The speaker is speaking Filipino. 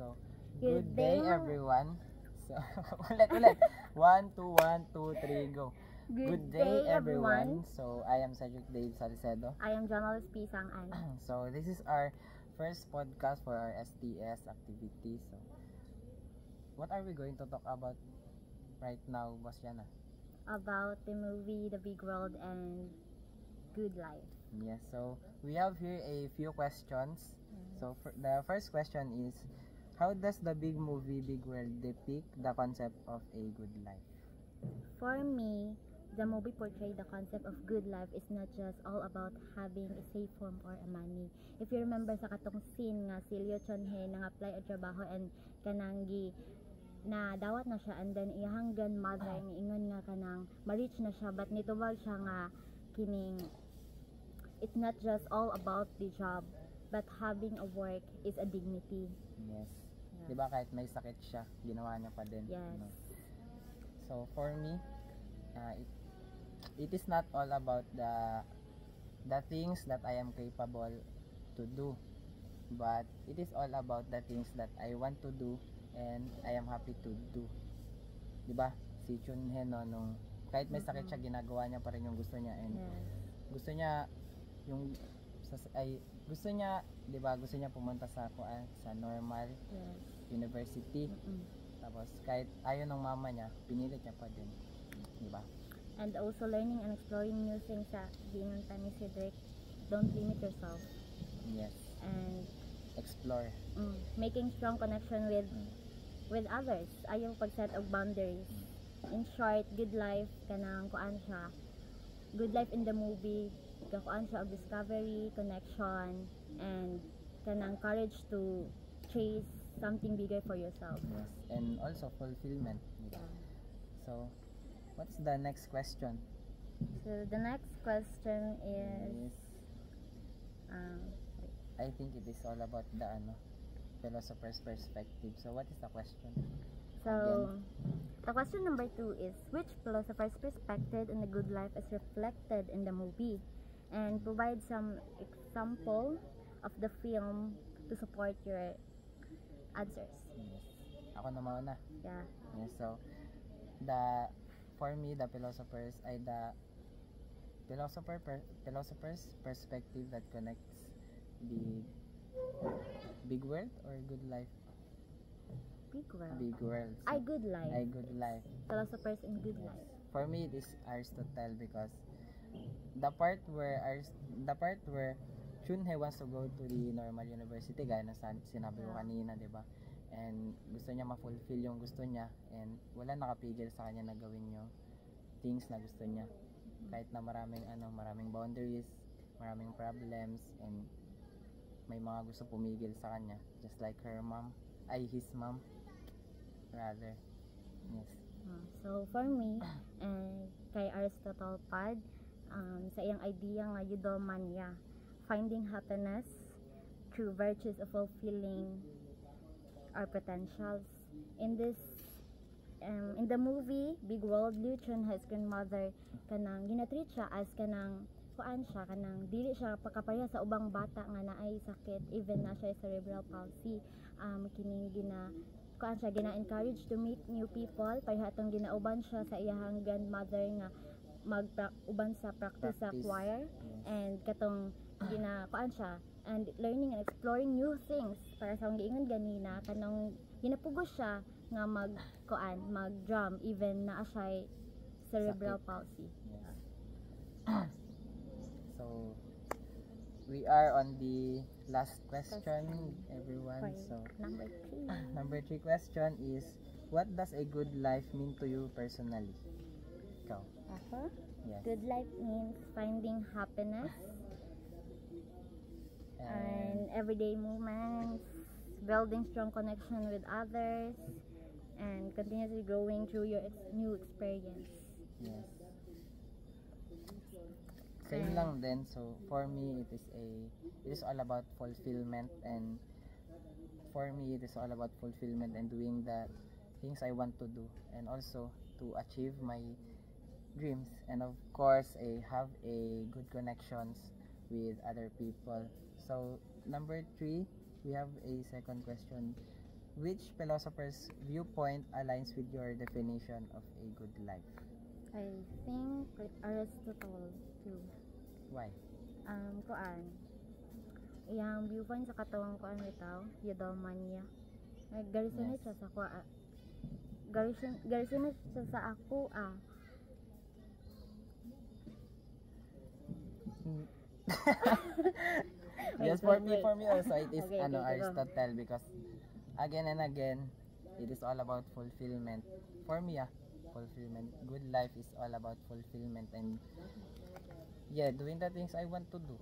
go. Good Good day, day. everyone. So, ulit. 1, 2, 1, 2, 3, go. Good day, everyone. So, I am Cedric Dave Salcedo. I am Journalist Pisang-an. So, this is our first podcast for our STS activity. So, what are we going to talk about right now, Boss Jana? About the movie The Big World and Good Life. Yes, so we have here a few questions. So, the first question is, how does the big movie Big World depict the concept of a good life? For me, the movie portrayed the concept of good life is not just all about having a safe home or a money. If you remember sa katong scene nga si Leo Chonhe nang apply og trabaho and kananggi na dawat na siya and then iyang grandmother nga ingon nga kanang ma-reach na siya but nitubag siya nga kining it's not just all about the job but having a work is a dignity. Yes. Yeah. Diba kahit may sakit siya, ginawa niya pa din. Yes. No? So for me, it is not all about the things that I am capable to do, but it is all about the things that I want to do and I am happy to do. Diba? Si Chun He no, nung kahit may sakit siya, ginagawa niya pa rin yung gusto niya and Yes. gusto niya yung gusto niya, 'di ba? Gusto niya pumunta sa sa normal Yes. university. Mm-mm. Tapos kahit ayaw ng mama niya, pinilit niya pa din. 'Di ba? And also learning and exploring new things sa gingon ta ni Cedric. Don't limit yourself Yes. and Explore. making strong connection with others. Ayaw pag-set of boundaries. In short, good life kanang kuan siya. Good life in the movie, kuan siya og discovery, connection, and kanang courage to chase something bigger for yourself. Yes. And also fulfillment. Diba? So, what's the next question? So the next question is Is I think it is all about the philosopher's perspective. So, what is the question? so the question number 2 is which philosopher's perspective in the good life is reflected in the movie, and provide some example of the film to support your answers. Yes. Ako na mauna. Yeah. Yes, so for me the philosopher's perspective that connects the big world or good life. Big world. Big world. So, I good life. I good life. Philosophers in good Yes. life. For me it is Aristotle because the part where Chunhei wants to go to the normal university, gaya na sinabi ko Yeah. kanina, 'di ba? And gusto niya ma-fulfill yung gusto niya and wala nakapigil sa kanya na gawin yung things na gusto niya. Kahit na maraming boundaries, maraming problems and may mga gusto pumigil sa kanya, just like his mom rather. Yes. So for me, kay Aristotle Pad, sa iyang idea nga eudaimonia, finding happiness through virtues of fulfilling our potentials. In the movie Big World, Liu Chunhe's grandmother kanang ginatreat siya as kanang kuan siya kanang dili siya pagkapareha sa ubang bata nga naay sakit, even na siya cerebral palsy. Kining gina-encourage to meet new people, pareha atong ginauban siya sa iyang grandmother nga uban sa practice sa choir. Yes. And katong kuan siya and learning and exploring new things, para sa akong giingon ganina kanang ginapugos siya nga mag drum even na siya cerebral Sakit. palsy. Yes. So we are on the last question, everyone. For So number 3. number 3 question is, what does a good life mean to you personally? Ikaw. Ako, Yes. good life means finding happiness and everyday moments, building strong connection with others, and continuously growing through your new experience. Yes. Same lang din. So for me it is all about fulfillment, and for me it is all about fulfillment and doing the things I want to do, and also to achieve my dreams, and of course have a good connections with other people. So number 3, we have a second question. Which philosopher's viewpoint aligns with your definition of a good life? I think like Aristotle too. Why? Kuan. Iyang viewpoint sa katawang kuan bitaw, eudaimonia. Garison Yes. siya sa kuan. Garison siya sa ako Yes, Wait, for me also it is Okay, go. Aristotle, because again and again it is all about fulfillment. For me, fulfillment. Good life is all about fulfillment and doing the things I want to do.